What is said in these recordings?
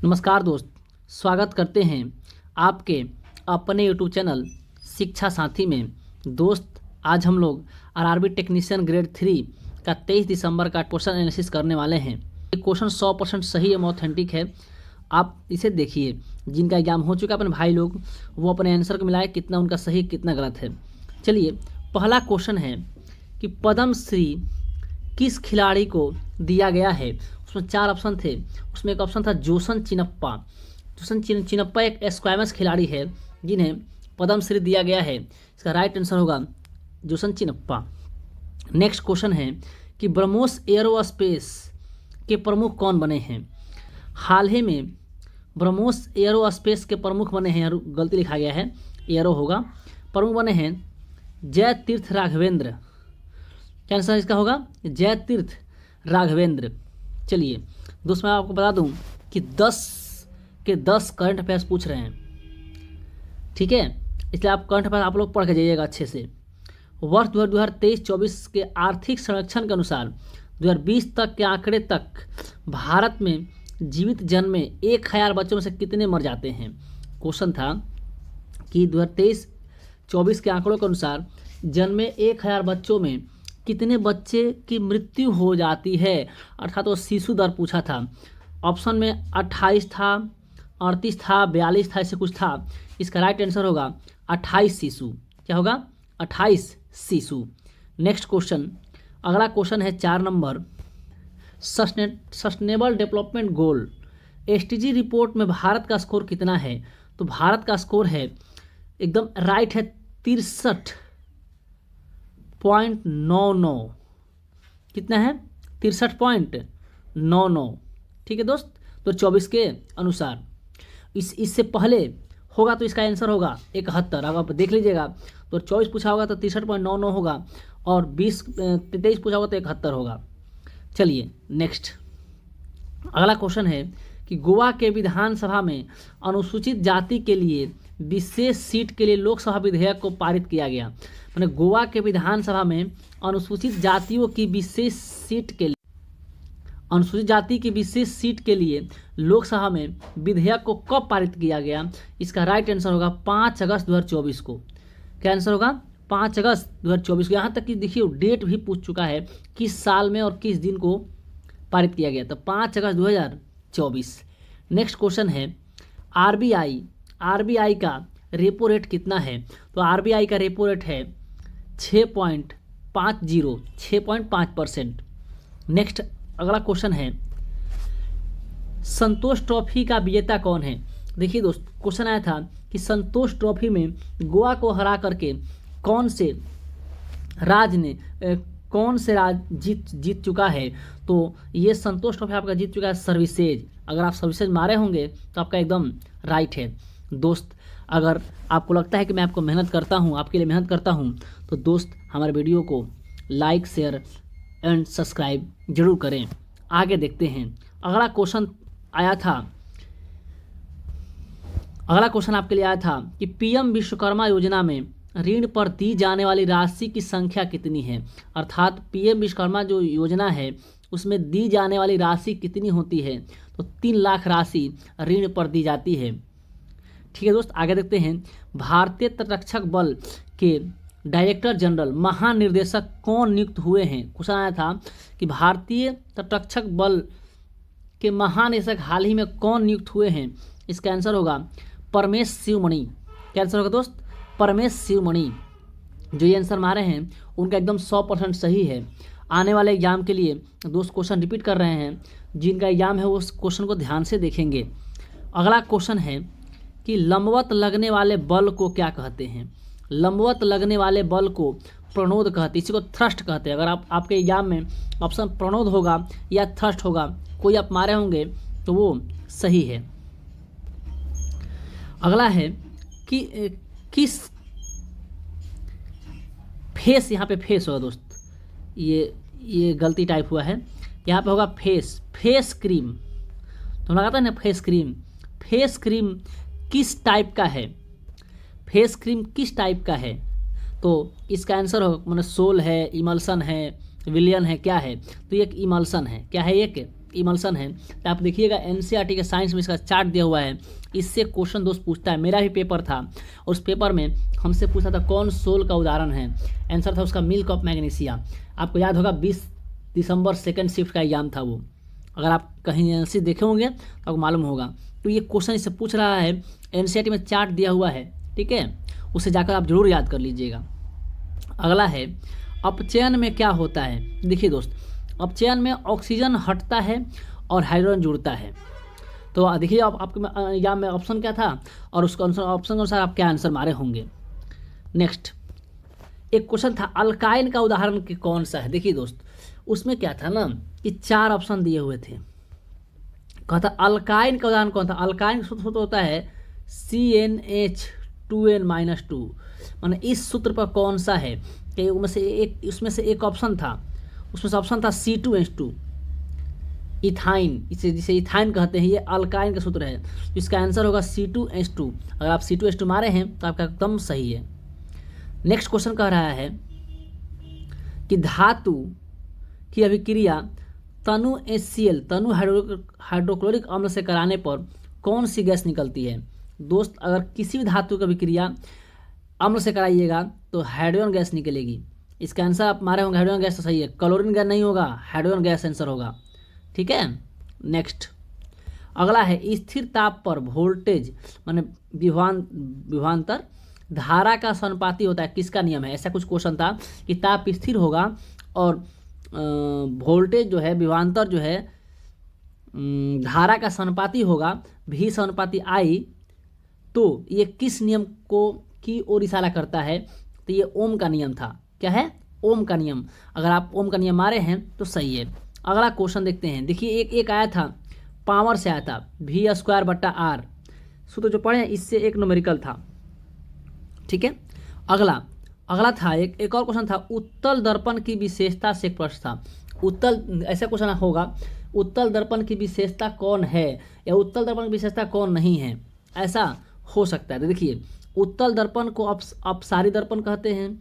नमस्कार दोस्त, स्वागत करते हैं आपके अपने यूट्यूब चैनल शिक्षा साथी में। दोस्त, आज हम लोग आरआरबी टेक्नीशियन ग्रेड 3 का 23 दिसंबर का क्वेश्चन एनालिसिस करने वाले हैं। ये क्वेश्चन 100% सही एवं ऑथेंटिक है। आप इसे देखिए। जिनका एग्जाम हो चुका है अपने भाई लोग, वो अपने आंसर को मिलाए, कितना उनका सही कितना गलत है। चलिए, पहला क्वेश्चन है कि पद्मश्री किस खिलाड़ी को दिया गया है। उसमें 4 ऑप्शन थे। उसमें एक ऑप्शन था जोसन चिनप्पा। जोसन चिनप्पा एक स्क्वैमस खिलाड़ी है जिन्हें पद्मश्री दिया गया है। इसका राइट आंसर होगा जोसन चिनप्पा। नेक्स्ट क्वेश्चन है कि ब्रह्मोस एयरोस्पेस के प्रमुख कौन बने हैं। हाल ही में ब्रह्मोस एयरोस्पेस के प्रमुख बने हैं, गलती लिखा गया है, एयरो होगा, प्रमुख बने हैं जय तीर्थ राघवेंद्र। क्या आंसर इसका होगा? जय तीर्थ राघवेंद्र। चलिए दोस्त, मैं आपको बता दूं कि 10 के 10 करंट अफेयर्स पूछ रहे हैं, ठीक है, इसलिए आप करंट अफेयर आप लोग पढ़ के जाइएगा अच्छे से। वर्ष 2023-24 के आर्थिक सर्वेक्षण के अनुसार 2020 तक के आंकड़े तक भारत में जीवित जन्मे 1000 बच्चों में से कितने मर जाते हैं। क्वेश्चन था कि 2023-24 के आंकड़ों के अनुसार जन्मे 1000 बच्चों में कितने बच्चे की मृत्यु हो जाती है, अर्थात वो शिशु दर पूछा था। ऑप्शन में 28 था, 38 था, 42 था, ऐसे कुछ था। इसका राइट आंसर होगा 28 शिशु। क्या होगा? 28 शिशु। नेक्स्ट क्वेश्चन, अगला क्वेश्चन है 4 number. Sustainable development goal SDG report में भारत का स्कोर कितना है। तो भारत का स्कोर है, एकदम राइट है, 63.99। कितना है? 63.99। ठीक है दोस्त। तो 24 के अनुसार इससे पहले होगा तो इसका आंसर होगा 71। अब आप देख लीजिएगा, तो 24 पूछा होगा तो 63.99 होगा, और 23 पूछा होगा तो 71 होगा। चलिए नेक्स्ट, अगला क्वेश्चन है कि गोवा के विधानसभा में अनुसूचित जाति के लिए विशेष सीट के लिए लोकसभा विधेयक को पारित किया गया। मैंने गोवा के विधानसभा में अनुसूचित जातियों की विशेष सीट के लिए, अनुसूचित जाति की विशेष सीट के लिए लोकसभा में विधेयक को कब पारित किया गया। इसका राइट आंसर होगा 5 अगस्त 2024 को। क्या आंसर होगा? 5 अगस्त 2024 को। यहाँ तक कि देखिए डेट भी पूछ चुका है, किस साल में और किस दिन को पारित किया गया, तो 5 अगस्त 2024। नेक्स्ट क्वेश्चन है आरबीआई का रेपो रेट कितना है। तो आरबीआई का रेपो रेट है 6.50%। नेक्स्ट अगला क्वेश्चन है संतोष ट्रॉफी का विजेता कौन है। देखिए दोस्त, क्वेश्चन आया था कि संतोष ट्रॉफी में गोवा को हरा करके कौन से राज जीत चुका है। तो ये संतोष ट्रॉफी आपका जीत चुका है सर्विसेज। अगर आप सर्विसेज मारे होंगे तो आपका एकदम राइट है दोस्त। अगर आपको लगता है कि मैं आपको मेहनत करता हूँ, आपके लिए मेहनत करता हूँ, तो दोस्त हमारे वीडियो को लाइक, शेयर एंड सब्सक्राइब जरूर करें। आगे देखते हैं। अगला क्वेश्चन आपके लिए आया था कि पीएम विश्वकर्मा योजना में ऋण पर दी जाने वाली राशि की संख्या कितनी है। अर्थात पीएम विश्वकर्मा जो योजना है उसमें दी जाने वाली राशि कितनी होती है। तो 3 लाख राशि ऋण पर दी जाती है। ठीक है दोस्त, आगे देखते हैं। भारतीय तटरक्षक बल के डायरेक्टर जनरल महानिर्देशक कौन नियुक्त हुए हैं। क्वेश्चन आया था कि भारतीय तटरक्षक बल के महानिदेशक हाल ही में कौन नियुक्त हुए हैं। इसका आंसर होगा परमेश शिवमणि। क्या आंसर होगा दोस्त? परमेश शिवमणि। जो ये आंसर मारे हैं उनका एकदम 100% सही है। आने वाले एग्जाम के लिए दोस्त क्वेश्चन रिपीट कर रहे हैं, जिनका एग्जाम है वो उस क्वेश्चन को ध्यान से देखेंगे। अगला क्वेश्चन है कि लंबवत लगने वाले बल को क्या कहते हैं। लंबवत लगने वाले बल को प्रणोद कहते हैं, इसी को थ्रस्ट कहते हैं। अगर आपके एग्जाम में ऑप्शन प्रणोद होगा या थ्रस्ट होगा, कोई आप मारे होंगे तो वो सही है। अगला है कि किस फेस, यहाँ पे फेस होगा दोस्त, ये गलती टाइप हुआ है, यहाँ पे होगा फेस क्रीम। तो लगाता है ना फेस क्रीम किस टाइप का है। फेस क्रीम किस टाइप का है, तो इसका आंसर होगा, मैंने सोल है, इमल्सन है, विलियन है, क्या है। तो ये एक इमल्सन है। क्या है? एक इमल्सन है। तो आप देखिएगा एनसीईआरटी के साइंस में इसका चार्ट दिया हुआ है, इससे क्वेश्चन दोस्त पूछता है। मेरा भी पेपर था, उस पेपर में हमसे पूछा था कौन सोल का उदाहरण है, आंसर था उसका मिल्क ऑफ मैग्नीशिया। आपको याद होगा 20 दिसंबर सेकंड शिफ्ट का एग्जाम था वो, अगर आप कहीं एनसी देखे होंगे तो आपको मालूम होगा। तो ये क्वेश्चन इससे पूछ रहा है, एनसीईआरटी में चार्ट दिया हुआ है, ठीक है, उसे जाकर आप जरूर याद कर लीजिएगा। अगला है अपचयन में क्या होता है। देखिए दोस्त, अपचयन में ऑक्सीजन हटता है और हाइड्रोजन जुड़ता है। तो देखिए आपके एग्जाम में ऑप्शन क्या था और उसका ऑप्शन के अनुसार आप क्या आंसर मारे होंगे। नेक्स्ट एक क्वेश्चन था अल्काइन का उदाहरण कि कौन सा है। देखिए दोस्त, उसमें क्या था ना कि 4 ऑप्शन दिए हुए थे। कहता अल्काइन का उदाहरण कौन था। अल्काइन सूत्र होता है CnH2n-2, माने इस सूत्र पर कौन सा है कि उसमें से एक ऑप्शन था, उसमें से ऑप्शन था C2H2, इथाइन, जिसे इथाइन कहते हैं, ये अल्काइन का सूत्र है। इसका आंसर होगा C2H2। अगर आप C2H2 मारे हैं तो आपका एकदम सही है। नेक्स्ट क्वेश्चन कह रहा है कि धातु की अभिक्रिया तनु HCl, तनु हाइड्रोक्लोरिक अम्ल से कराने पर कौन सी गैस निकलती है। दोस्त, अगर किसी भी धातु की अभिक्रिया अम्ल से कराइएगा तो हाइड्रोजन गैस निकलेगी। इसका आंसर आप मारे होंगे, हाइड्रोजन गैस तो सही है, क्लोरीन गैस नहीं होगा, हाइड्रोजन गैस आंसर होगा, ठीक है। नेक्स्ट अगला है स्थिर ताप पर वोल्टेज माने विभवांतर धारा का समानुपाती होता है, किसका नियम है। ऐसा कुछ क्वेश्चन था कि ताप स्थिर होगा और वोल्टेज जो है, विभवांतर जो है धारा का समानुपाती होगा, V समानुपाती I, तो ये किस नियम को की ओर इशारा करता है। तो ये ओम का नियम था। क्या है? ओम का नियम। अगर आप ओम का नियम मारे हैं तो सही है। अगला क्वेश्चन देखते हैं। देखिए एक आया था, पावर से आया था, V²/R, सूत्र जो पढ़े हैं इससे एक न्यूमेरिकल था, ठीक है। अगला था एक और क्वेश्चन था, उत्तल दर्पण की विशेषता से एक प्रश्न था। उत्तल, ऐसा क्वेश्चन होगा, उत्तल दर्पण की विशेषता कौन है या उत्तल दर्पण की विशेषता कौन नहीं है, ऐसा हो सकता है। तो देखिए, उत्तल दर्पण को अपसारी दर्पण कहते हैं।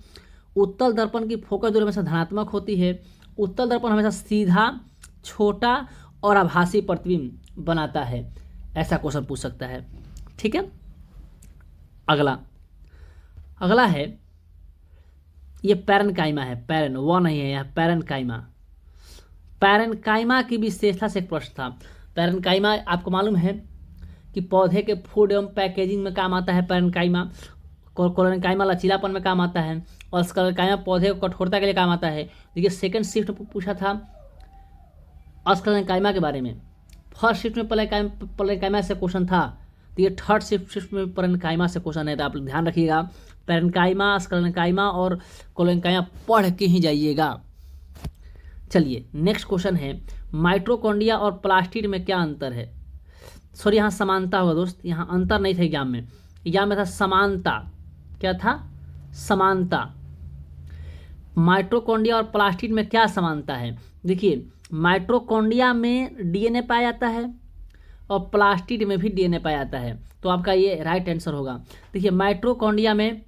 उत्तल दर्पण की फोकस दूरी हमेशा धनात्मक होती है। उत्तल दर्पण हमेशा सीधा, छोटा और आभासी प्रतिबिंब बनाता है। ऐसा क्वेश्चन पूछ सकता है, ठीक है। अगला है, ये पैरेनकाइमा है, पैरेन वो नहीं है, यह पैरेनकाइमा। पैरेनकाइमा की विशेषता से एक प्रश्न था। पैरेनकाइमा आपको मालूम है कि पौधे के फूड एवं पैकेजिंग में काम आता है पैरेनकाइमा। कोलोरेनकाइमा लचीलापन में काम आता है और स्क्लेरेनकाइमा पौधे को कठोरता के लिए काम आता है। देखिए, सेकंड शिफ्ट में पूछा था स्क्लेरेनकाइमा के बारे में, फर्स्ट शिफ्ट में पैरेनकाइमा से क्वेश्चन था, तो ये थर्ड शिफ्ट में पैरेनकाइमा से क्वेश्चन है। तो आप ध्यान रखिएगा, पैरेनकाइमा, स्क्लेरेनकाइमा और कोलोरेनकाइमा पढ़ के ही जाइएगा। चलिए नेक्स्ट क्वेश्चन है, माइटोकॉन्ड्रिया और प्लास्टिड में क्या अंतर है। सॉरी, यहाँ समानता होगा दोस्त, यहाँ अंतर नहीं था एग्जाम में था समानता। क्या था? समानता। माइटोकॉन्ड्रिया और प्लास्टिड में क्या समानता है। देखिए, माइटोकॉन्ड्रिया में डीएनए पाया जाता है और प्लास्टिड में भी डीएनए पाया जाता है, तो आपका ये राइट आंसर होगा। देखिए, माइटोकॉन्ड्रिया में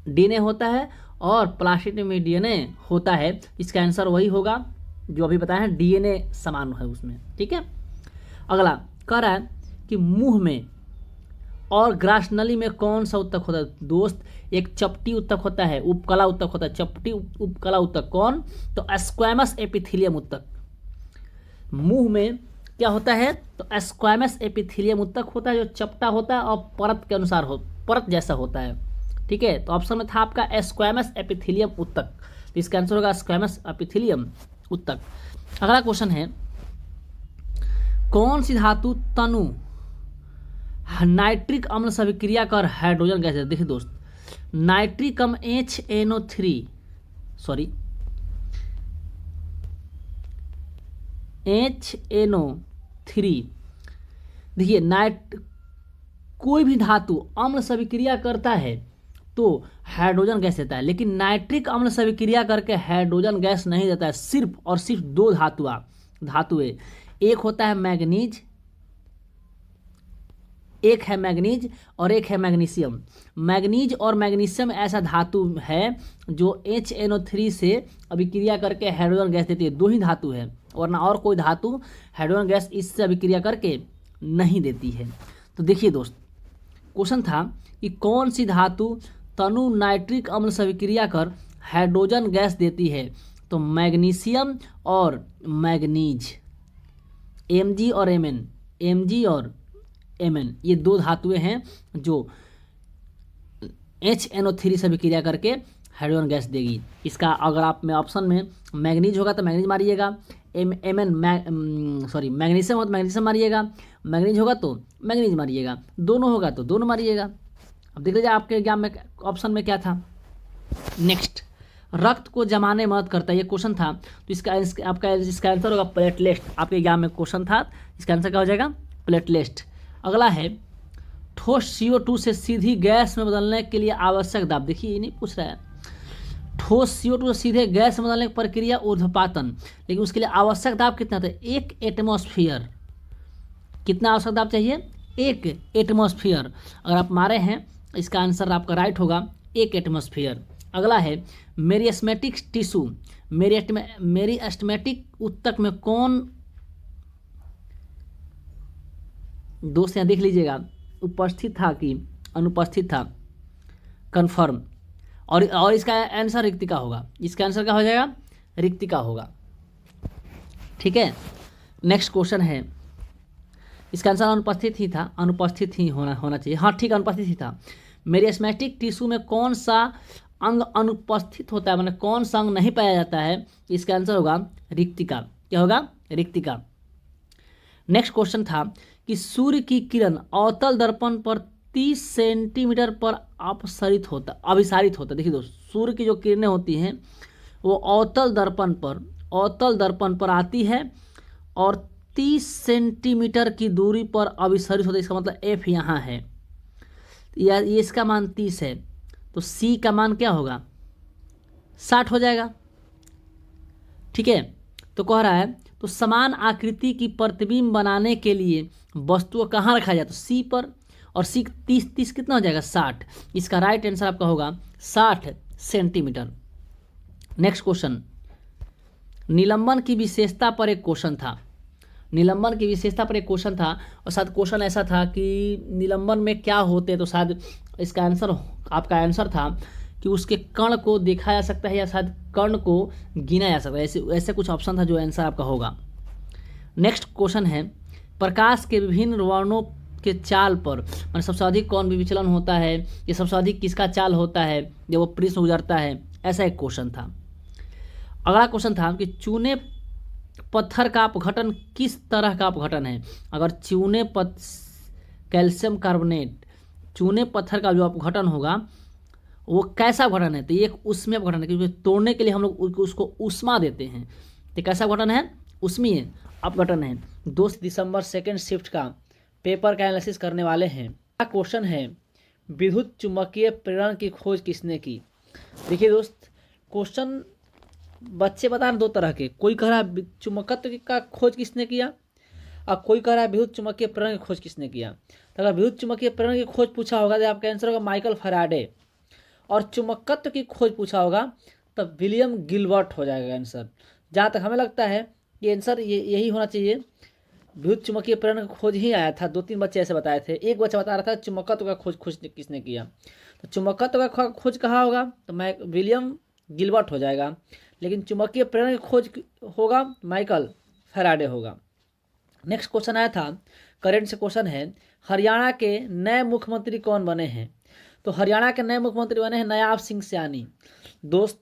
डीएनए होता है और प्लास्टिड में डीएनए होता है। इसका आंसर वही होगा जो अभी बताया है, डीएनए समान है उसमें, ठीक है। अगला कह रहा है कि मुंह में और ग्रासनली में कौन सा उत्तक होता है। दोस्त, एक चपटी उत्तक होता है, उपकला उत्तक होता है। चपटी उपकला उत्तक कौन? तो स्क्वैमस एपिथेलियम उत्तक। मुंह में क्या होता है? तो स्क्वैमस एपिथेलियम उत्तक होता है, जो चपटा होता है और परत के अनुसार परत जैसा होता है, ठीक है। तो ऑप्शन में था आपका स्क्वैमस एपिथेलियम उत्तक, तो इसका आंसर होगा स्क्वैमस एपिथेलियम उत्तक। अगला क्वेश्चन है, कौन सी धातु तनु नाइट्रिक अम्ल से अभिक्रिया कर हाइड्रोजन गैस है। देखिए दोस्त, नाइट्रिक अम्ल HNO3। देखिए, कोई भी धातु अम्ल से अभिक्रिया करता है तो हाइड्रोजन गैस देता है, लेकिन नाइट्रिक अम्ल से अभिक्रिया करके हाइड्रोजन गैस नहीं देता है। सिर्फ और सिर्फ 2 धातुएं, एक होता है मैग्नीज, एक है मैग्नीज और एक है मैग्नीशियम। मैग्नीज और मैग्नीशियम ऐसा धातु है जो HNO3 से अभिक्रिया करके हाइड्रोजन गैस देती है। 2 ही धातु है, वरना और कोई धातु हाइड्रोजन गैस इससे अभिक्रिया करके नहीं देती है। तो देखिए दोस्त, क्वेश्चन था कि कौन सी धातु तनु नाइट्रिक अम्ल से अभिक्रिया कर हाइड्रोजन गैस देती है? तो मैग्नीशियम और मैग्नीज, Mg और Mn, Mg और Mn ये दो धातुएं हैं जो HNO3 से अभिक्रिया करके हाइड्रोजन गैस देगी। इसका अगर आप में ऑप्शन में मैग्नीज होगा तो मैग्नीज मारिएगा, मैग्नीशियम हो तो मैग्नीशियम मारिएगा, मैग्नीज होगा तो मैग्नीज मारिएगा, दोनों होगा तो दोनों मारिएगा। अब देख लीजिए आपके एग्जाम में ऑप्शन में क्या था। नेक्स्ट, रक्त को जमाने में मदद करता है, ये क्वेश्चन था। तो इसका आंसर होगा प्लेटलेट। आपके एग्जाम में क्वेश्चन था, इसका आंसर क्या हो जाएगा? प्लेटलेट। अगला है ठोस CO2 से सीधी गैस में बदलने के लिए आवश्यक दाब। देखिए ये नहीं पूछ रहा है ठोस CO2 से सीधे गैस में बदलने की प्रक्रिया ऊर्ध्वपातन, लेकिन उसके लिए आवश्यक दाब कितना था? 1 एटमॉस्फेयर। कितना आवश्यक दाब चाहिए? 1 एटमॉस्फेयर। अगर आप मारे हैं इसका आंसर आपका राइट होगा 1 एटमॉस्फेयर। अगला है मेरिस्टेमेटिक टिश्यू, मेरिस्टेमेटिक ऊतक में कौन, दोस्त यहाँ देख लीजिएगा उपस्थित था कि अनुपस्थित था, कन्फर्म। और इसका आंसर रिक्तिका होगा। इसका आंसर क्या हो जाएगा? रिक्तिका होगा। ठीक है। नेक्स्ट क्वेश्चन है, इसका आंसर अनुपस्थित ही था, अनुपस्थित ही होना चाहिए। हाँ ठीक, अनुपस्थित ही था। मेरिस्टेमेटिक टिश्यू में कौन सा अंग अनुपस्थित होता है, मतलब कौन सा अंग नहीं पाया जाता है? इसका आंसर होगा रिक्तिका। क्या होगा? रिक्तिका। नेक्स्ट क्वेश्चन था कि सूर्य की किरण अवतल दर्पण पर 30 सेंटीमीटर पर अभिसारित होता। देखिए दोस्त, सूर्य की जो किरणें होती हैं वो अवतल दर्पण पर आती है और 30 सेंटीमीटर की दूरी पर अभिसारित होता है। इसका मतलब F यहाँ है, या ये इसका मान 30 है, तो C का मान क्या होगा? 60 हो जाएगा। ठीक है। तो कह रहा है तो समान आकृति की प्रतिबिंब बनाने के लिए वस्तु को कहाँ रखा जाए? तो C पर, और C 30 कितना हो जाएगा? 60। इसका राइट आंसर आपका होगा 60 सेंटीमीटर। नेक्स्ट क्वेश्चन, निलंबन की विशेषता पर एक क्वेश्चन था। और शायद क्वेश्चन ऐसा था कि निलंबन में क्या होते हैं, तो शायद इसका आंसर आपका आंसर था कि उसके कण को देखा जा सकता है या शायद कण को गिना जा सकता है। ऐसे कुछ ऑप्शन था जो आंसर आपका होगा। नेक्स्ट क्वेश्चन है, प्रकाश के विभिन्न वर्णों के चाल पर मतलब सबसे अधिक कौन विचलन होता है, या सबसे अधिक किसका चाल होता है जब वो प्रिज्म गुजरता है? ऐसा एक क्वेश्चन था। अगला क्वेश्चन था कि चूने पत्थर का अपघटन किस तरह का अपघटन है? अगर कैल्शियम कार्बोनेट चूने पत्थर का जो अपघटन होगा वो कैसा अपघटन है? तो ये एक उष्मीय अपघटन है, क्योंकि तोड़ने के लिए हम लोग उसको उष्मा देते हैं। तो कैसा अपघटन है? उष्मीय अपघटन है। 2 दिसंबर सेकेंड शिफ्ट का पेपर का एनालिसिस करने वाले हैं। अगला क्वेश्चन है, विद्युत चुम्बकीय प्रेरण की खोज किसने की? देखिए दोस्त, क्वेश्चन बच्चे बता रहे 2 तरह के। कोई कह रहा है चुंबकत्व का खोज किसने किया, और कोई कह रहा है विद्युत चुम्बकीय प्रेरण की खोज किसने किया। तो अगर विद्युत चुम्बकीय प्रेरण की खोज पूछा होगा तो आपका आंसर होगा माइकल फैराडे, और चुंबकत्व की खोज पूछा होगा तब विलियम गिलबर्ट हो जाएगा आंसर। जहाँ तक हमें लगता है कि आंसर यही होना चाहिए, विद्युत चुम्बकीय प्रेरण की खोज ही आया था। 2-3 बच्चे ऐसे बताए थे। एक बच्चा बता रहा था चुंबकत्व का खोज किसने किया। तो चुंबकत्व का खोज कहाँ होगा? तो विलियम गिलबर्ट हो जाएगा, लेकिन चुंबकीय प्रेरण की खोज होगा माइकल फैराडे होगा। नेक्स्ट क्वेश्चन आया था, करेंट से क्वेश्चन है, हरियाणा के नए मुख्यमंत्री कौन बने हैं? तो हरियाणा के नए मुख्यमंत्री बने हैं नायाब सिंह सैनी। दोस्त,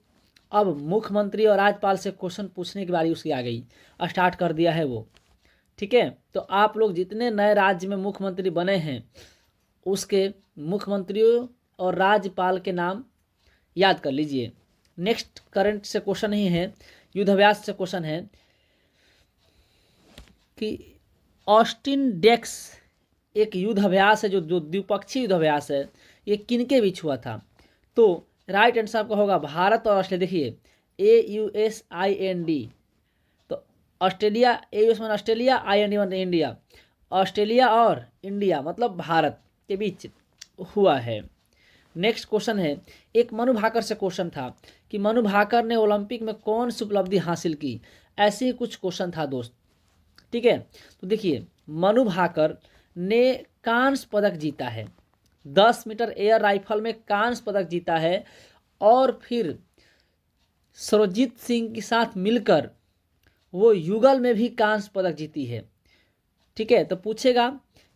अब मुख्यमंत्री और राज्यपाल से क्वेश्चन पूछने की बारी उसकी आ गई, स्टार्ट कर दिया है वो। ठीक है। तो आप लोग जितने नए राज्य में मुख्यमंत्री बने हैं उसके मुख्यमंत्रियों और राज्यपाल के नाम याद कर लीजिए। नेक्स्ट करंट से क्वेश्चन ही है, युद्धाभ्यास से क्वेश्चन है कि ऑस्टिन डेक्स एक युद्धाभ्यास है जो द्विपक्षीय युद्धाभ्यास है, ये किनके बीच हुआ था? तो राइट आंसर आपका होगा भारत और ऑस्ट्रेलिया। देखिए AUSIND, तो ऑस्ट्रेलिया, AUS मान ऑस्ट्रेलिया, IND मान इंडिया, ऑस्ट्रेलिया और इंडिया मतलब भारत के बीच हुआ है। नेक्स्ट क्वेश्चन है, एक मनु भाकर से क्वेश्चन था कि मनु भाकर ने ओलंपिक में कौन सी उपलब्धि हासिल की? ऐसे ही कुछ क्वेश्चन था दोस्त। ठीक है, तो देखिए मनु भाकर ने कांस्य पदक जीता है, 10 मीटर एयर राइफल में कांस्य पदक जीता है, और फिर सरबजीत सिंह के साथ मिलकर वो युगल में भी कांस्य पदक जीती है। ठीक है, तो पूछेगा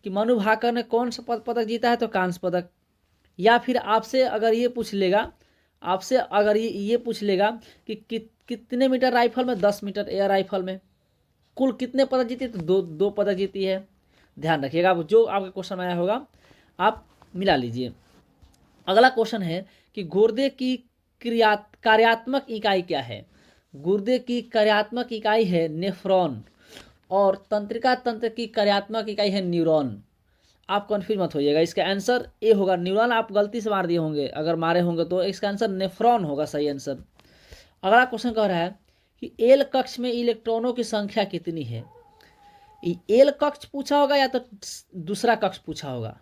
कि मनु भाकर ने कौन सा पदक जीता है, तो कांस्य पदक। या फिर आपसे अगर ये पूछ लेगा, आपसे अगर ये पूछ लेगा कि कितने मीटर राइफल में, 10 मीटर एयर राइफल में कुल कितने पदक जीती है, तो दो पदक जीती है। ध्यान रखिएगा, जो आपके क्वेश्चन में आया होगा आप मिला लीजिए। अगला क्वेश्चन है कि गुर्दे की कार्यात्मक इकाई क्या है। गुर्दे की कार्यात्मक इकाई है नेफ्रॉन, और तंत्रिका तंत्र की कार्यात्मक इकाई है न्यूरॉन। आप कन्फ्यूज मत होइएगा, इसका आंसर ए होगा। न्यूरॉन आप गलती से मार दिए होंगे, अगर मारे होंगे तो इसका आंसर नेफ्रॉन होगा, सही आंसर। अगला क्वेश्चन कह रहा है कि एल कक्ष में इलेक्ट्रॉनों की संख्या कितनी है। एल कक्ष पूछा होगा या तो दूसरा कक्ष पूछा होगा,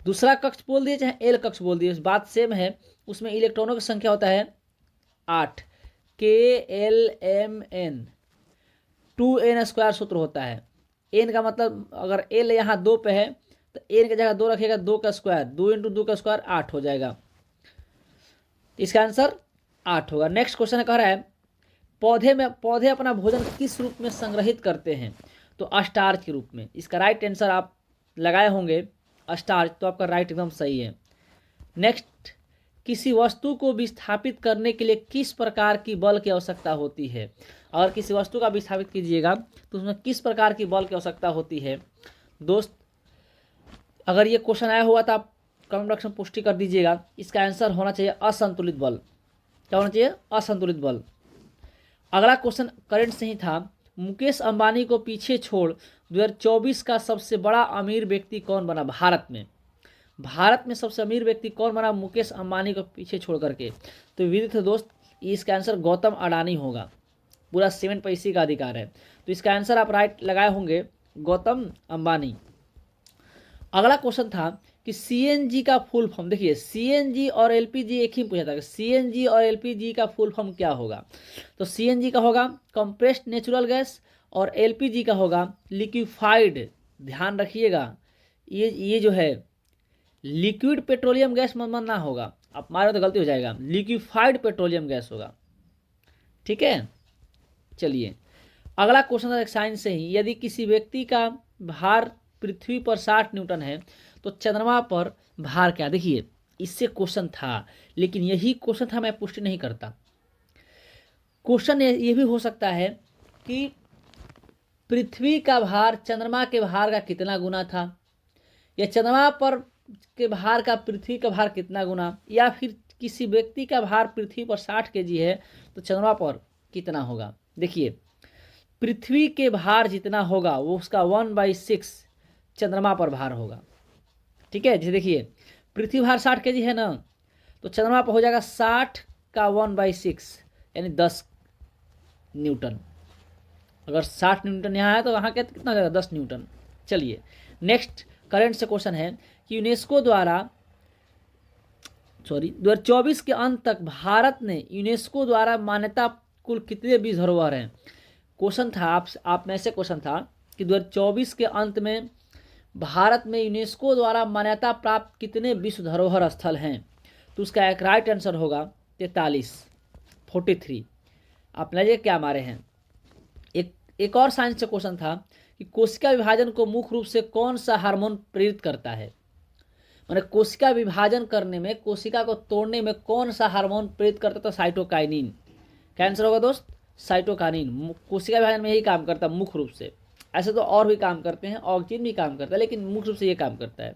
दूसरा कक्ष बोल दिए चाहे एल कक्ष बोल दिए, बात सेम है। उसमें इलेक्ट्रॉनों की संख्या होता है 8, KLMN, 2n² सूत्र होता है। n का मतलब अगर l यहाँ 2 पे है तो n की जगह 2 रखिएगा, 2 का स्क्वायर, 2 × 2 का स्क्वायर 8 हो जाएगा। इसका आंसर 8 होगा। नेक्स्ट क्वेश्चन कह रहा है पौधे अपना भोजन किस रूप में संग्रहित करते हैं, तो स्टार्च के रूप में। इसका राइट आंसर आप लगाए होंगे स्टार्च, तो आपका राइट एकदम सही है। नेक्स्ट, किसी वस्तु को विस्थापित करने के लिए किस प्रकार की बल की आवश्यकता होती है। अगर किसी वस्तु का विस्थापित कीजिएगा तो उसमें किस प्रकार की बल की आवश्यकता होती है। दोस्त अगर ये क्वेश्चन आया हुआ तो आप कमेंट बॉक्स में पुष्टि कर दीजिएगा। इसका आंसर होना चाहिए असंतुलित बल। क्या होना चाहिए? असंतुलित बल। अगला क्वेश्चन करंट से ही था। मुकेश अंबानी को पीछे छोड़ 2024 का सबसे बड़ा अमीर व्यक्ति कौन बना भारत में। भारत में सबसे अमीर व्यक्ति कौन बना मुकेश अंबानी को पीछे छोड़ करके। तो विदित है दोस्त, इसका आंसर गौतम अडानी होगा। पूरा 7 पैसे का अधिकार है, तो इसका आंसर आप राइट लगाए होंगे गौतम अंबानी। अगला क्वेश्चन था कि सीएनजी का फुल फॉर्म। देखिए सीएनजी और एलपीजी एक ही पूछा था, सीएनजी और एलपीजी का फुल फॉर्म क्या होगा। तो सीएनजी का होगा कंप्रेस्ड नेचुरल गैस, और एलपीजी का होगा लिक्विफाइड। ध्यान रखिएगा, ये जो है लिक्विड पेट्रोलियम गैस मत ना होगा, आप मारे तो गलती हो जाएगा, लिक्विफाइड पेट्रोलियम गैस होगा। ठीक है, चलिए अगला क्वेश्चन है साइंस से ही। यदि किसी व्यक्ति का भार पृथ्वी पर 60 न्यूटन है तो चंद्रमा पर भार क्या। देखिए इससे क्वेश्चन था, लेकिन यही क्वेश्चन था, मैं पुष्टि नहीं करता। क्वेश्चन ये भी हो सकता है कि पृथ्वी का भार चंद्रमा के भार का कितना गुना था, या चंद्रमा पर के भार का पृथ्वी का भार कितना गुना, या फिर किसी व्यक्ति का भार पृथ्वी पर 60 kg है तो चंद्रमा पर कितना होगा। देखिए पृथ्वी के भार जितना होगा वो उसका 1/6 चंद्रमा पर भार होगा। ठीक है, जैसे देखिए पृथ्वी भार 60 kg है ना, तो चंद्रमा पर हो जाएगा 60 का 1/6 यानी 10 न्यूटन। अगर 60 न्यूटन यहाँ है तो वहाँ के कितना हो जाएगा 10 न्यूटन। चलिए नेक्स्ट करंट से क्वेश्चन है कि यूनेस्को द्वारा 2024 के अंत तक भारत ने यूनेस्को द्वारा मान्यता कुल कितने विश्व धरोहर हैं। क्वेश्चन था आप में से क्वेश्चन था कि 2024 के अंत में भारत में यूनेस्को द्वारा मान्यता प्राप्त कितने विश्व धरोहर स्थल हैं। तो उसका एक राइट आंसर होगा 43। आप लीजिए क्या मारे हैं। एक और साइंस से क्वेश्चन था कि कोशिका विभाजन को मुख्य रूप से कौन सा हार्मोन प्रेरित करता है। माने कोशिका विभाजन करने में, कोशिका को तोड़ने में कौन सा हार्मोन प्रेरित करता था। साइटोकाइनिन। क्या आंसर होगा दोस्त? साइटोकाइनिन। कोशिका विभाजन में यही काम करता है मुख्य रूप से। ऐसे तो और भी काम करते हैं, ऑक्सीजन भी काम करता है, लेकिन मुख्य रूप से ये काम करता है।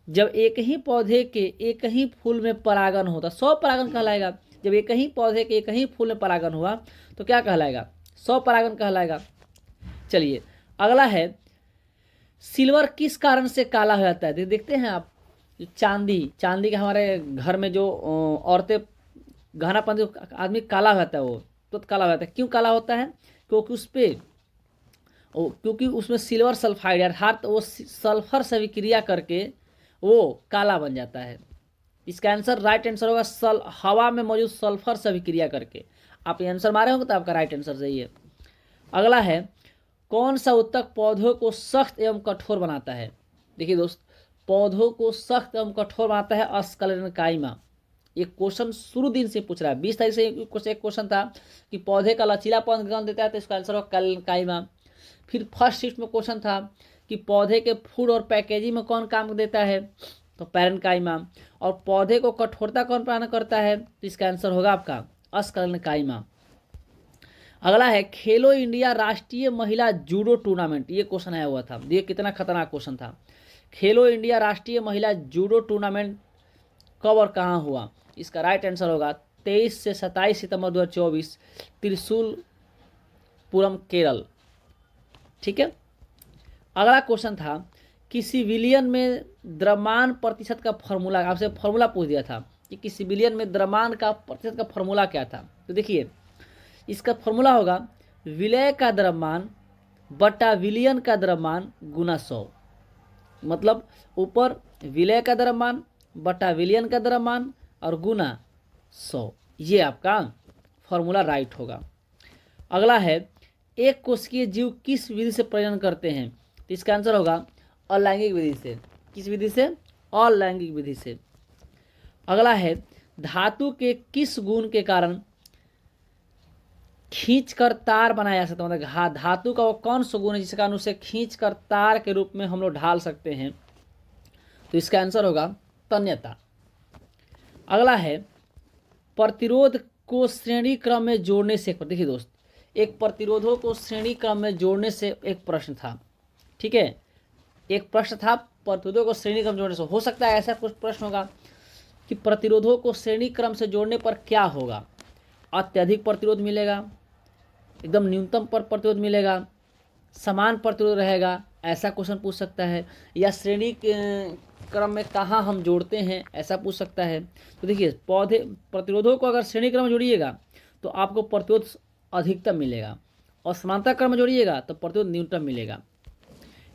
जब एक ही पौधे के एक ही फूल में परागण होता, 100 परागण कहलाएगा। जब एक ही पौधे के एक ही फूल में परागण हुआ तो क्या कहलाएगा? 100 परागण कहलाएगा। चलिए अगला है, सिल्वर किस कारण से काला हो जाता है। देखते हैं आप, चांदी के हमारे घर में जो औरतें गहना पहनती, आदमी काला हो जाता है, वो तो काला हो जाता है। क्यों काला होता है? क्योंकि उसमें सिल्वर सल्फाइड अर्थात वो सल्फर से विक्रिया करके वो काला बन जाता है। इसका आंसर राइट आंसर होगा हवा में मौजूद सल्फर से विक्रिया करके। आप ये आंसर मारे होंगे तो आपका राइट आंसर सही है। अगला है, कौन सा उत्तक पौधों को सख्त एवं कठोर बनाता है? देखिए दोस्त, पौधों को सख्त एवं कठोर बनाता है अस्क्लेरेनकाइमा। ये क्वेश्चन शुरू दिन से पूछ रहा है, 20 तारीख से एक क्वेश्चन था कि पौधे का लचीलापन कौन देता है, तो इसका आंसर होगा क्लेरेनकाइमा। फिर फर्स्ट शिफ्ट में क्वेश्चन था कि पौधे के फूड और पैकेजिंग में कौन काम देता है, तो पैरेन्काइमा। और पौधे को कठोरता कौन प्रदान करता है, तो इसका आंसर होगा आपका अस्क्लेरेनकाइमा। अगला है, खेलो इंडिया राष्ट्रीय महिला जूडो टूर्नामेंट, ये क्वेश्चन आया हुआ था, ये कितना खतरनाक क्वेश्चन था। खेलो इंडिया राष्ट्रीय महिला जूडो टूर्नामेंट कब और कहाँ हुआ? इसका राइट आंसर होगा 23 से 27 सितंबर 2024, त्रिशूलपुरम, केरल। ठीक है। अगला क्वेश्चन था, किसी विलियन में द्रव्यमान प्रतिशत का फॉर्मूला, आपसे फॉर्मूला पूछ दिया था कि किसी विलियन में द्रव्यमान का प्रतिशत का फॉर्मूला क्या था। तो देखिए, इसका फॉर्मूला होगा विलय का द्रव्यमान बटा विलियन का द्रव्यमान गुना 100। मतलब ऊपर विलय का द्रव्यमान बटा विलियन का द्रव्यमान और गुना 100, ये आपका फॉर्मूला राइट होगा। अगला है, एक कोशिकीय जीव किस विधि से प्रजनन करते हैं? तो इसका आंसर होगा अलैंगिक विधि से। किस विधि से? अलैंगिक विधि से। अगला है, धातु के किस गुण के कारण खींचकर तार बनाया जा सकता है? मतलब धातु का वो कौन सा गुण है जिसके कारण उसे खींचकर तार के रूप में हम लोग ढाल सकते हैं? तो इसका आंसर होगा तन्यता। अगला है, प्रतिरोध को श्रेणी क्रम में जोड़ने से, देखिए दोस्त, एक प्रतिरोधों को श्रेणी क्रम में जोड़ने से एक प्रश्न था। ठीक है, एक प्रश्न था प्रतिरोधों को श्रेणी क्रम जोड़ने से। हो सकता है ऐसा कुछ प्रश्न होगा कि प्रतिरोधों को श्रेणी क्रम से जोड़ने पर क्या होगा? अत्यधिक प्रतिरोध मिलेगा, एकदम न्यूनतम पर प्रतिरोध मिलेगा, समान प्रतिरोध रहेगा, ऐसा क्वेश्चन पूछ सकता है। या श्रेणी क्रम में कहाँ हम जोड़ते हैं, ऐसा पूछ सकता है। तो देखिए, पौधे प्रतिरोधों को अगर श्रेणी क्रम में जोड़िएगा तो आपको प्रतिरोध अधिकतम मिलेगा, और समांतर क्रम में जोड़िएगा तो प्रतिरोध न्यूनतम मिलेगा।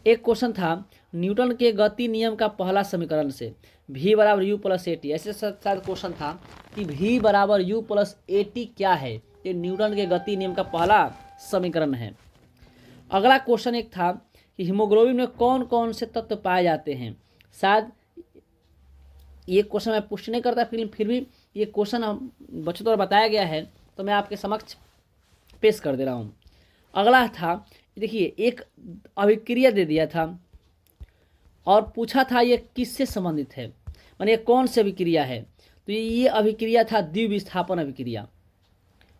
एक क्वेश्चन था, न्यूटन के गति नियम का पहला समीकरण से v बराबर u प्लस ए टी, ऐसे शायद क्वेश्चन था कि v बराबर u प्लस ए टी क्या है? ये न्यूटन के गति नियम का पहला समीकरण है। अगला क्वेश्चन एक था कि हीमोग्लोबिन में कौन कौन से तत्व पाए जाते हैं? शायद ये क्वेश्चन मैं पुष्टि नहीं करता, फिर भी ये क्वेश्चन बच्चों द्वारा बताया गया है तो मैं आपके समक्ष पेश कर दे रहा हूँ। अगला था, देखिए, एक अभिक्रिया दे दिया था और पूछा था ये किससे संबंधित है, माने ये कौन सी अभिक्रिया है? तो ये अभिक्रिया था द्विविस्थापन अभिक्रिया।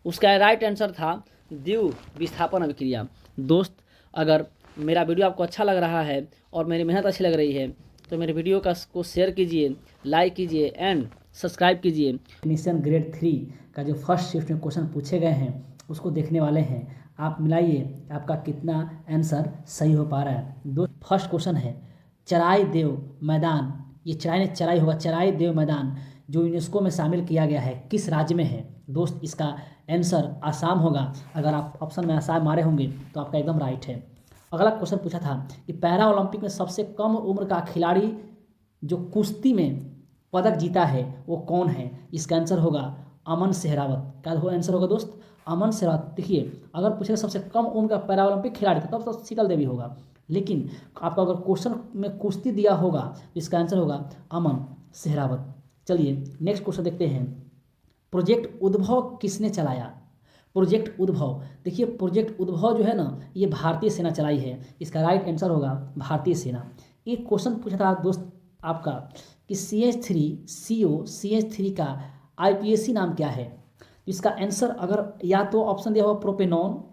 उसका राइट आंसर था द्विविस्थापन अभिक्रिया। दोस्त, अगर मेरा वीडियो आपको अच्छा लग रहा है और मेरी मेहनत अच्छी लग रही है तो मेरे वीडियो को शेयर कीजिए, लाइक कीजिए एंड सब्सक्राइब कीजिए। टेक्नीशियन ग्रेड 3 का जो फर्स्ट शिफ्ट में क्वेश्चन पूछे गए हैं उसको देखने वाले हैं। आप मिलाइए आपका कितना आंसर सही हो पा रहा है। दोस्त, फर्स्ट क्वेश्चन है, चराई देव मैदान, ये चराई होगा, चराई देव मैदान जो यूनेस्को में शामिल किया गया है किस राज्य में है? दोस्त, इसका आंसर आसाम होगा। अगर आप ऑप्शन में आसाम मारे होंगे तो आपका एकदम राइट है। अगला क्वेश्चन पूछा था कि पैरा ओलंपिक में सबसे कम उम्र का खिलाड़ी जो कुश्ती में पदक जीता है वो कौन है? इसका आंसर होगा अमन सहरावत। क्या आंसर होगा दोस्त? अमन सहरावत। देखिए, अगर पूछेगा सबसे कम उम्र का पैरा ओलंपिक खिलाड़ी था तब तो शीतल देवी होगा, लेकिन आपका अगर क्वेश्चन में कुश्ती दिया होगा तो इसका आंसर होगा अमन सहरावत। चलिए नेक्स्ट क्वेश्चन देखते हैं। प्रोजेक्ट उद्भव किसने चलाया? प्रोजेक्ट उद्भव, देखिए प्रोजेक्ट उद्भव जो है ना, ये भारतीय सेना चलाई है। इसका राइट आंसर होगा भारतीय सेना। एक क्वेश्चन पूछा था दोस्त आपका कि CH3 का IPAC नाम क्या है? इसका आंसर अगर या तो ऑप्शन दिया होगा प्रोपेनॉन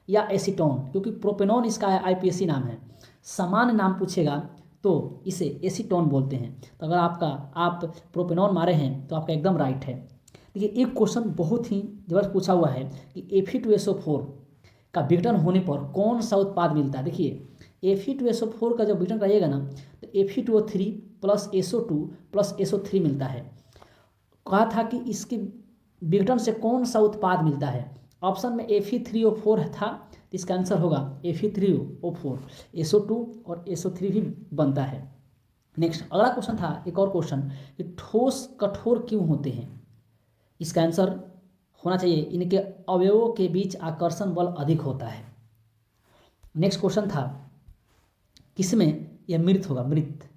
या एसीटोन, क्योंकि प्रोपेनॉन इसका IPAC नाम है। सामान्य नाम पूछेगा तो इसे एसीटोन बोलते हैं। तो अगर आप प्रोपेनॉन मारे हैं तो आपका एकदम राइट है। देखिए, एक क्वेश्चन बहुत ही जबरदस्त पूछा हुआ है कि Fe2SO4 का विघटन होने पर कौन सा उत्पाद मिलता है? देखिए, Fe2SO4 का जब विघटन कराइएगा ना तो Fe2O3 plus SO2 plus SO3 मिलता है। कहा था कि इसके विघटन से कौन सा उत्पाद मिलता है? ऑप्शन में Fe3O4 था, तो इसका आंसर होगा Fe3O4। SO2 और SO3 भी बनता है। नेक्स्ट अगला क्वेश्चन था, एक और क्वेश्चन कि ठोस कठोर क्यों होते हैं? इसका आंसर होना चाहिए, इनके अवयवों के बीच आकर्षण बल अधिक होता है। नेक्स्ट क्वेश्चन था किसमें यह मृत होगा, मृत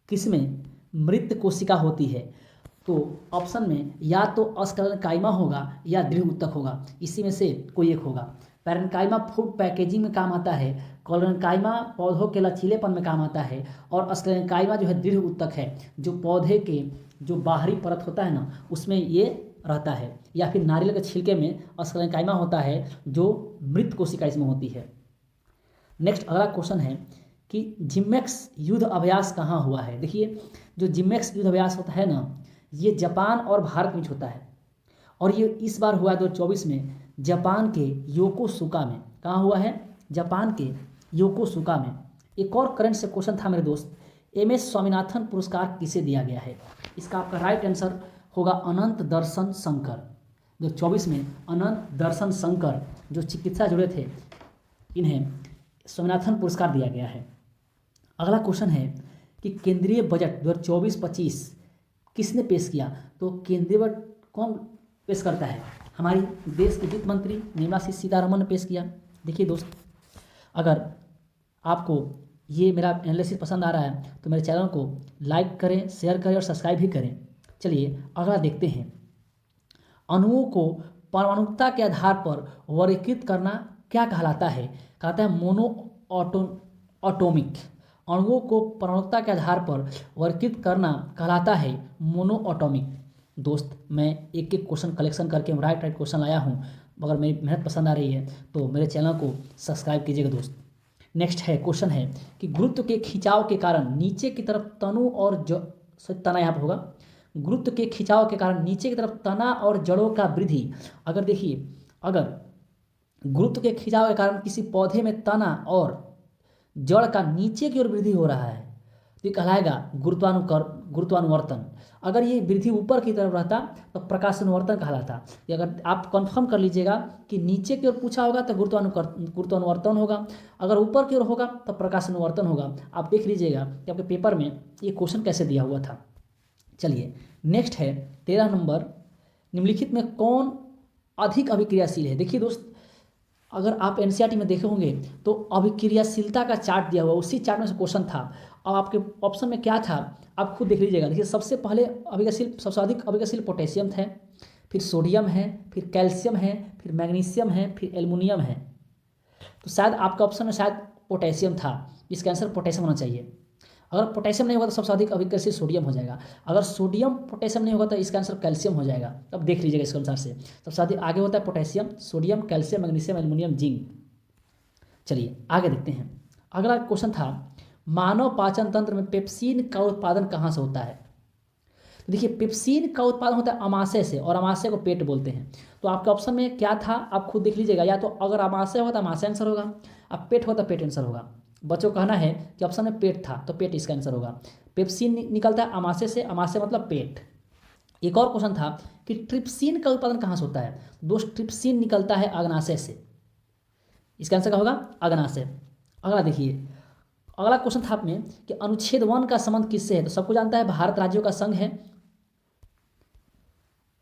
किसमें मृत कोशिका होती है? तो ऑप्शन में या तो अस्क्लेरेंकाइमा होगा या दृढ़ ऊतक होगा, इसी में से कोई एक होगा। पैरेन्काइमा फूड पैकेजिंग में काम आता है, क्लोरेन्काइमा पौधों के लचीलेपन में काम आता है, और अस्क्लेरेंकाइमा जो है दृढ़ ऊतक है, जो पौधे के जो बाहरी परत होता है ना उसमें ये रहता है, या फिर नारियल के छिलके में अस्क्लेरेंकाइमा होता है जो मृत कोशिका इसमें होती है। नेक्स्ट अगला क्वेश्चन है कि जिम्मेक्स युद्ध अभ्यास कहाँ हुआ है? देखिए जो जिम्मेक्स युद्ध अभ्यास होता है ना ये जापान और भारत में होता है, और ये इस बार हुआ 2024 में जापान के योकोसुका में। कहाँ हुआ है? जापान के योकोसुका में। एक और करंट से क्वेश्चन था मेरे दोस्त, MS स्वामीनाथन पुरस्कार किसे दिया गया है? इसका आपका राइट आंसर होगा अनंत दर्शन शंकर। 2024 में अनंत दर्शन शंकर जो चिकित्सा जुड़े थे इन्हें स्वामीनाथन पुरस्कार दिया गया है। अगला क्वेश्चन है कि केंद्रीय बजट 2024-25 किसने पेश किया? तो केंद्रीय बजट कौन पेश करता है? हमारी देश की वित्त मंत्री निर्मला सीतारमण ने पेश किया। देखिए दोस्त, अगर आपको ये मेरा एनालिसिस पसंद आ रहा है तो मेरे चैनल को लाइक करें, शेयर करें और सब्सक्राइब भी करें। चलिए अगला देखते हैं, अणुओं को परमाणुकता के आधार पर वर्गीकृत करना क्या कहलाता है? कहता है मोनो ऑटोमिक। अणुओं को परमाणुकता के आधार पर वर्गीकृत करना कहलाता है मोनो ऑटोमिक। दोस्त मैं एक एक क्वेश्चन कलेक्शन करके राइट क्वेश्चन लाया हूँ। अगर मेरी मेहनत पसंद आ रही है तो मेरे चैनल को सब्सक्राइब कीजिएगा दोस्त। नेक्स्ट है क्वेश्चन है कि गुरुत्व के खिंचाव के कारण नीचे की तरफ तनु और तना यहाँ पर होगा। गुरुत्व के खिंचाव के कारण नीचे की तरफ तना और जड़ों का वृद्धि। अगर देखिए, अगर गुरुत्व के खिंचाव के कारण किसी पौधे में तना और जड़ का नीचे की ओर वृद्धि हो रहा है तो ये कहलाएगा गुरुत्वानुवर्तन। अगर ये वृद्धि ऊपर की तरफ रहता तो प्रकाशानुवर्तन कहलाता। ये अगर आप कंफर्म कर लीजिएगा कि नीचे की ओर पूछा होगा तो गुरुत्वानुवर्तन होगा, अगर ऊपर की ओर होगा तो प्रकाशानुवर्तन होगा। आप देख लीजिएगा कि आपके पेपर में ये क्वेश्चन कैसे दिया हुआ था। चलिए नेक्स्ट है 13 नंबर, निम्नलिखित में कौन अधिक अभिक्रियाशील है? देखिए दोस्त, अगर आप NCERT में देखे होंगे तो अभिक्रियाशीलता का चार्ट दिया हुआ, उसी चार्ट में से क्वेश्चन था। अब आपके ऑप्शन में क्या था आप खुद देख लीजिएगा। देखिए सबसे पहले सबसे अधिक अभिक्रियाशील पोटेशियम है, फिर सोडियम है, फिर कैल्शियम है, फिर मैग्नीशियम है, फिर एल्युमिनियम है। तो शायद आपका ऑप्शन में शायद पोटेशियम था, इसका आंसर पोटेशियम होना चाहिए। अगर पोटेशियम नहीं होगा तो सबसे अधिक अभिक्रियाशील सोडियम हो जाएगा। अगर सोडियम पोटेशियम नहीं होगा तो इसका आंसर कैल्शियम हो जाएगा। अब देख लीजिएगा इसके अनुसार से सबसे अधिक आगे होता है potassium, sodium, calcium, magnesium, aluminium, zinc. चलिए आगे देखते हैं। अगला क्वेश्चन था मानव पाचन तंत्र में पेप्सिन का उत्पादन कहाँ से होता है? तो देखिए पेप्सिन का उत्पादन होता है अमाशय से, और अमाशय को पेट बोलते हैं। तो आपके ऑप्शन में क्या था आप खुद देख लीजिएगा, या तो अगर अमाशय होगा तो अमाशय आंसर होगा, अब पेट होता पेट आंसर होगा। बच्चों कहना है कि ऑप्शन में पेट था तो पेट इसका आंसर होगा। पेप्सिन निकलता है अमाशय से, अमाशय मतलब पेट। एक और क्वेश्चन था कि ट्रिप्सिन का उत्पादन कहाँ से होता है? दोस्त ट्रिप्सिन निकलता है अग्नाशय से, इसका आंसर क्या होगा? अग्नाशय। अगला देखिए, अगला क्वेश्चन था आप में कि अनुच्छेद 1 का संबंध किससे है? तो सबको जानता है भारत राज्यों का संघ है,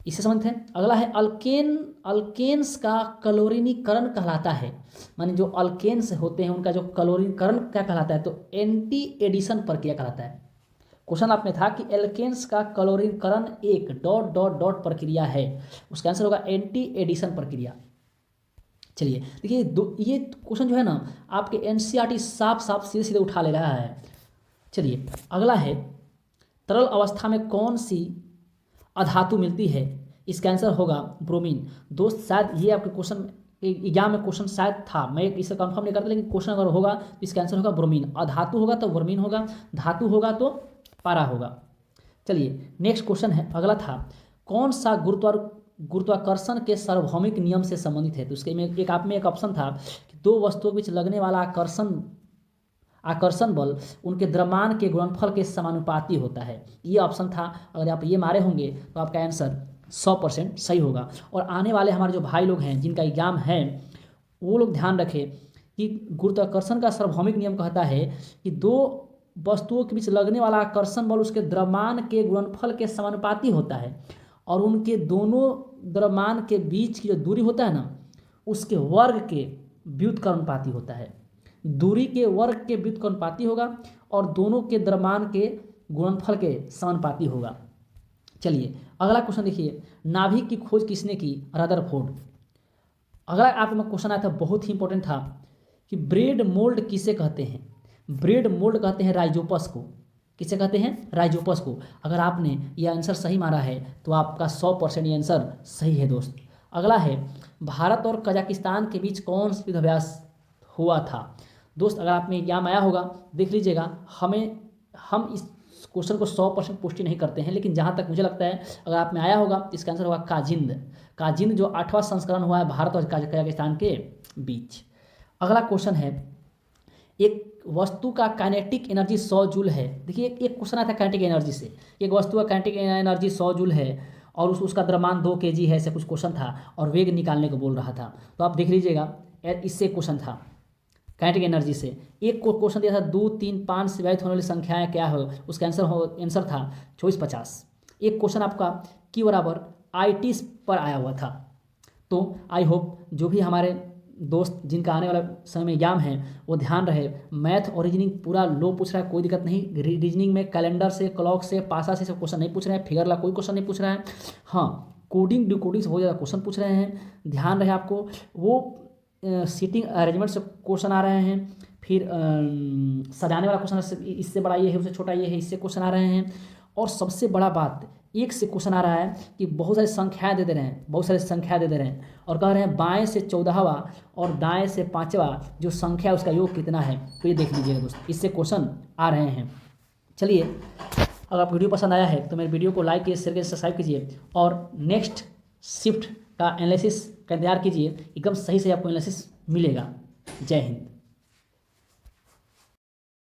इससे संबंधित है। अगला है अल्केन्स का कलोरीनीकरण कहलाता है, माने जो अल्केन्स होते हैं उनका जो कलोरीकरण क्या कहलाता है? तो एंटी एडिशन प्रक्रिया कहलाता है। क्वेश्चन आप में था कि एल्केन्स का कलोरीकरण एक ... प्रक्रिया है, उसका आंसर होगा एंटी एडिशन प्रक्रिया। चलिए देखिए ये क्वेश्चन जो है ना आपके NCERT साफ साफ सीधे सीधे उठा ले रहा है। चलिए अगला है तरल अवस्था में कौन सी अधातु मिलती है? इसका आंसर होगा ब्रोमीन। दोस्त शायद ये आपके क्वेश्चन एग्जाम में क्वेश्चन शायद था, मैं इसे कंफर्म नहीं करता, लेकिन क्वेश्चन अगर होगा तो इसका आंसर होगा ब्रोमीन। अधातु होगा तो ब्रोमीन होगा, धातु होगा तो पारा होगा। चलिए नेक्स्ट क्वेश्चन है, अगला था कौन सा गुरुत्वाकर्षण के सार्वभौमिक नियम से संबंधित है? तो उसके में एक ऑप्शन था कि दो वस्तुओं के बीच लगने वाला आकर्षण बल उनके द्रव्यमान के गुणनफल के समानुपाती होता है, ये ऑप्शन था। अगर आप ये मारे होंगे तो आपका आंसर 100% सही होगा। और आने वाले हमारे जो भाई लोग हैं जिनका एग्जाम है वो लोग ध्यान रखें कि गुरुत्वाकर्षण का सार्वभौमिक नियम कहता है कि दो वस्तुओं के बीच लगने वाला आकर्षण बल उसके द्रव्यमान के गुणनफल के समानुपाती होता है। और उनके दोनों द्रव्यमान के बीच की जो दूरी होता है ना, उसके वर्ग के व्युत्क्रमानुपाती होता है। दूरी के वर्ग के व्युत्क्रमानुपाती होगा और दोनों के द्रव्यमान के गुणनफल के समानुपाती होगा। चलिए अगला क्वेश्चन देखिए, नाभिक की खोज किसने की? रदरफोर्ड। अगला आप में क्वेश्चन आया था, बहुत ही इंपॉर्टेंट था कि ब्रेड मोल्ड किसे कहते हैं? ब्रेड मोल्ड कहते हैं राइजोपस को। किसे कहते हैं? राइजोपस को। अगर आपने यह आंसर सही मारा है तो आपका 100% ये आंसर सही है दोस्त। अगला है, भारत और कजाकिस्तान के बीच कौन सा युद्धाभ्यास हुआ था? दोस्त अगर आप में एग्जाम आया होगा देख लीजिएगा, हम इस क्वेश्चन को 100% पुष्टि नहीं करते हैं, लेकिन जहाँ तक मुझे लगता है अगर आप में आया होगा तो इसका आंसर होगा काजिंद। काजिंद जो 8वां संस्करण हुआ है भारत और कजाकिस्तान के बीच। अगला क्वेश्चन है, एक वस्तु का काइनेटिक एनर्जी 100 जूल है। देखिए एक क्वेश्चन आता है काइनेटिक एनर्जी से, एक वस्तु का काइनेटिक एनर्जी 100 जूल है और उसका द्रव्यमान 2 kg है, ऐसे कुछ क्वेश्चन था और वेग निकालने को बोल रहा था। तो आप देख लीजिएगा इससे क्वेश्चन था काइनेटिक एनर्जी से। एक को क्वेश्चन दिया था 2, 3, 5 से विभाजित होने वाली संख्याएं क्या हो, उसका आंसर था 2450। एक क्वेश्चन आपका Q बराबर IT पर आया हुआ था। तो आई होप जो भी हमारे दोस्त जिनका आने वाला समय में एग्जाम है वो ध्यान रहे, मैथ और रीजनिंग पूरा लो पूछ रहा है, कोई दिक्कत नहीं। रीजनिंग में कैलेंडर से, क्लॉक से, पासा से सब क्वेश्चन नहीं पूछ रहे हैं, फिगर ला कोई क्वेश्चन नहीं पूछ रहा है। हाँ, कोडिंग डिकोडिंग से बहुत ज़्यादा क्वेश्चन पूछ रहे हैं, ध्यान रहे आपको। वो सीटिंग अरेंजमेंट से क्वेश्चन आ रहे हैं, फिर सजाने वाला क्वेश्चन इससे बड़ा ये है, उससे छोटा ये है, इससे क्वेश्चन आ रहे हैं। और सबसे बड़ा बात, एक से क्वेश्चन आ रहा है कि बहुत सारी संख्याएं दे दे रहे हैं, बहुत सारी संख्या दे दे रहे हैं और कह रहे हैं बाएं से 14वां और दाएं से 5वां जो संख्या उसका योग कितना है। तो ये देख लीजिएगा दोस्त, इससे क्वेश्चन आ रहे हैं। चलिए अगर आपको वीडियो पसंद आया है तो मेरे वीडियो को लाइक कीजिए, शेयर कीजिए, सब्सक्राइब कीजिए और नेक्स्ट शिफ्ट का एनालिसिस का इंतजार कीजिए, एकदम सही से आपको एनालिसिस मिलेगा। जय हिंद।